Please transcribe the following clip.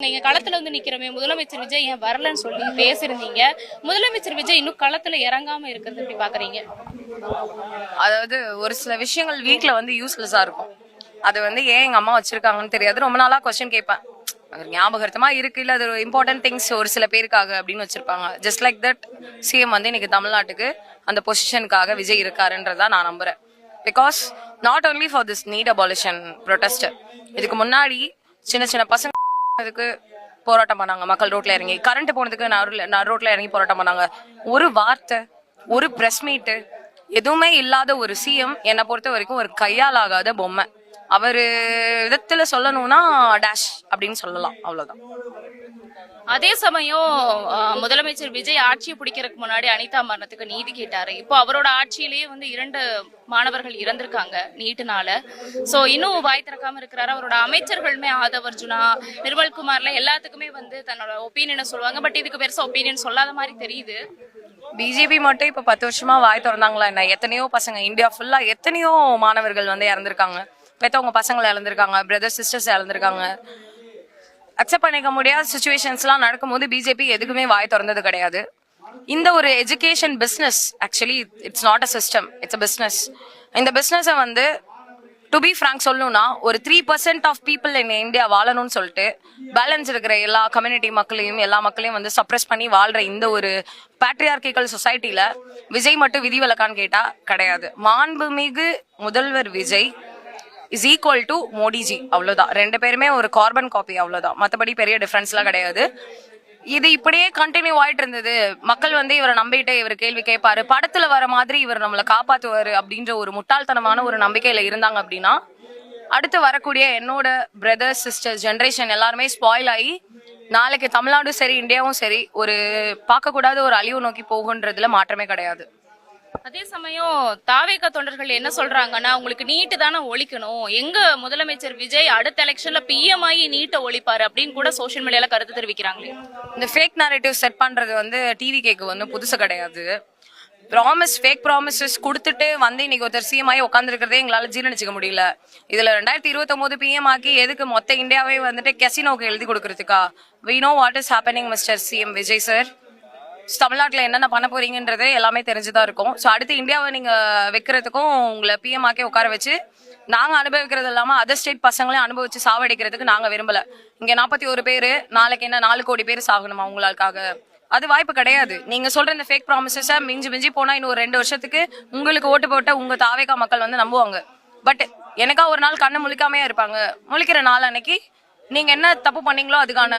நீங்க களத்துல வந்து நிக்கிறமே முதலமைச்சர் விஜய் ஏன் வரலன்னு சொல்லி பேசியிருந்தீங்க. முதலமைச்சர் விஜய் இன்னும் களத்துல இறங்காம இருக்கிறது எப்படி பாக்குறீங்க? அதாவது ஒரு சில விஷயங்கள் வீட்ல வந்து யூஸ்லெஸ்ஸா இருக்கும். அது வந்து ஏன் எங்க அம்மா வச்சிருக்காங்கன்னு தெரியாது. ரொம்ப நாளா கொஸ்டின் கேட்பேன். ஞாபகமா இருக்கு இல்ல, அது ஒரு இம்பார்ட்டன்ட் திங்ஸ் ஒரு சில பேருக்காக அப்படின்னு வச்சிருப்பாங்க. ஜஸ்ட் லைக் தட் சிஎம் வந்து இன்னைக்கு தமிழ்நாட்டுக்கு அந்த பொசிஷனுக்காக விஜய் இருக்காருன்றதா நான் நம்புறேன். Because not only for this NEET abolition protest. இதுக்கு முன்னாடி சின்ன சின்ன பசங்க அதுக்கு போராட்டம் பண்ணாங்க. மக்கள் ரோட்ல இறங்கி கரண்ட் போனதுக்கு நான் ரோட்ல இறங்கி போராட்டம் பண்ணாங்க. ஒரு வார்த்தை, ஒரு பிரஸ் மீட்டு எதுவுமே இல்லாத ஒரு சிஎம் என்னை பொறுத்த வரைக்கும் ஒரு கையால் ஆகாத பொம்மை. அவரு விதத்துல சொல்லணும்னா டேஷ் அப்படின்னு சொல்லலாம், அவ்வளவுதான். அதே சமயம் முதலமைச்சர் விஜய் ஆட்சியை பிடிக்கிறதுக்கு முன்னாடி அனிதா மரணத்துக்கு நீதி கேட்டாரு. இப்போ அவரோட ஆட்சியிலேயே வந்து 2 மாணவர்கள் இறந்திருக்காங்க நீட்டுனால. சோ இன்னும் வாய் திறக்காம இருக்கிறாரு. அவரோட அமைச்சர்களுமே ஆதவ் அர்ஜுனா, நிர்மல்குமார்ல எல்லாத்துக்குமே வந்து தன்னோட ஒப்பீனியனை சொல்லுவாங்க. பட் இதுக்கு பெருசா ஒப்பீனியன் சொல்லாத மாதிரி தெரியுது. பிஜேபி மட்டும் இப்ப 10 வருஷமா வாய் திறந்தாங்களா என்ன? எத்தனையோ பசங்க இந்தியா ஃபுல்லா எத்தனையோ மாணவர்கள் வந்து இறந்திருக்காங்க. பெத்தவங்க பசங்களை இழந்திருக்காங்க, பிரதர் சிஸ்டர்ஸ் இழந்திருக்காங்க. அக்செப்ட் பண்ணிக்க முடியாத சுச்சுவேஷன்ஸ்லாம் நடக்கும்போது பிஜேபி எதுக்குமே வாய் திறந்தது கிடையாது. இந்த ஒரு education business, actually it's not a system, it's a business. இந்த பிஸ்னஸை வந்து டு பி ஃப்ராங்க் சொல்லணும்னா ஒரு 3% ஆஃப் பீப்புள் இன் இந்தியா வாழணும்னு சொல்லிட்டு பேலன்ஸ் இருக்கிற எல்லா கம்யூனிட்டி மக்களையும் எல்லா மக்களையும் வந்து சப்ரெஸ் பண்ணி வாழ்ற இந்த ஒரு பேட்ரியார்கிக்கல் சொசைட்டில விஜய் மட்டும் விதிவிலக்கான்னு கேட்டா கிடையாது. மாண்புமிகு முதல்வர் Vijay is equal to Modiji, அவ்வளவுதான். 2 பேருமே ஒரு கார்பன் காப்பி, அவ்வளவுதான். மற்றபடி பெரிய டிஃபரன்ஸ்லாம் கிடையாது. இது இப்படியே கண்டினியூ ஆயிட்டு இருந்தது. மக்கள் வந்து இவரை நம்பிட்டு இவர் கேள்வி கேட்பாரு, படத்துல வர மாதிரி இவர் நம்மளை காப்பாத்துவாரு அப்படின்ற ஒரு முட்டாள்தனமான ஒரு நம்பிக்கையில இருந்தாங்க அப்படின்னா அடுத்து வரக்கூடிய என்னோட பிரதர்ஸ் சிஸ்டர்ஸ் ஜென்ரேஷன் எல்லாருமே ஸ்பாயில் ஆகி நாளைக்கு தமிழ்நாடும் சரி இந்தியாவும் சரி ஒரு பார்க்கக்கூடாத ஒரு அழிவு நோக்கி போகுன்றதுல மாற்றமே கிடையாது. அதே சமயம் தாவேக தொண்டர்கள் என்ன சொல்றாங்கன்னா, உங்களுக்கு நீட்டு தானே ஒழிக்கணும், எங்க முதலமைச்சர் விஜய் அடுத்த எலெக்ஷன்ல பிஎம் ஆகி நீட்டை ஒழிப்பாரு அப்படின்னு கூட சோசியல் மீடியால கருத்து தெரிவிக்கிறாங்களே. இந்த ஃபேக் நரேட்டிவ் செட் பண்றது வந்து டிவி கேக்கு வந்து புதுசு கிடையாது. ஃபேக் ப்ராமிசஸ் கொடுத்துட்டு வந்து இன்னைக்கு ஒருத்தர் சிஎம் ஆகி உட்காந்துருக்கிறதே எங்களால ஜீரணிச்சிக்க முடியல. இதுல 2029 பிஎம் ஆக்கி எதுக்கு மொத்த இந்தியாவே வந்துட்டு கெசினோக்கு எழுதி கொடுக்கறதுக்கா? We know what is happening mister CM Vijay sir. தமிழ்நாட்டில் என்னென்ன பண்ண போறீங்கன்றது எல்லாமே தெரிஞ்சுதான் இருக்கும். ஸோ அடுத்து இந்தியாவை நீங்க வைக்கிறதுக்கும் உங்களை பிஎம் ஆக்கி உட்கார வச்சு நாங்க அனுபவிக்கிறது இல்லாம அதர் ஸ்டேட் பசங்களையும் அனுபவிச்சு சாவடிக்கிறதுக்கு நாங்க விரும்பல. இங்க 41 பேரு, நாளைக்கு என்ன 4 கோடி பேர் சாகணுமா உங்களுக்காக? அது வாய்ப்பு கிடையாது. நீங்க சொல்ற இந்த ஃபேக் ப்ராமிசஸை மிஞ்சி போனா இன்னும் ஒரு 2 வருஷத்துக்கு உங்களுக்கு ஓட்டு போட்ட உங்க தாவேகா மக்கள் வந்து நம்புவாங்க. பட் எனக்கா ஒரு நாள் கண்ணு முழிக்காமையா இருப்பாங்க. முழிக்கிற நாள் அன்னைக்கு நீங்க என்ன தப்பு பண்ணீங்களோ அதுக்கான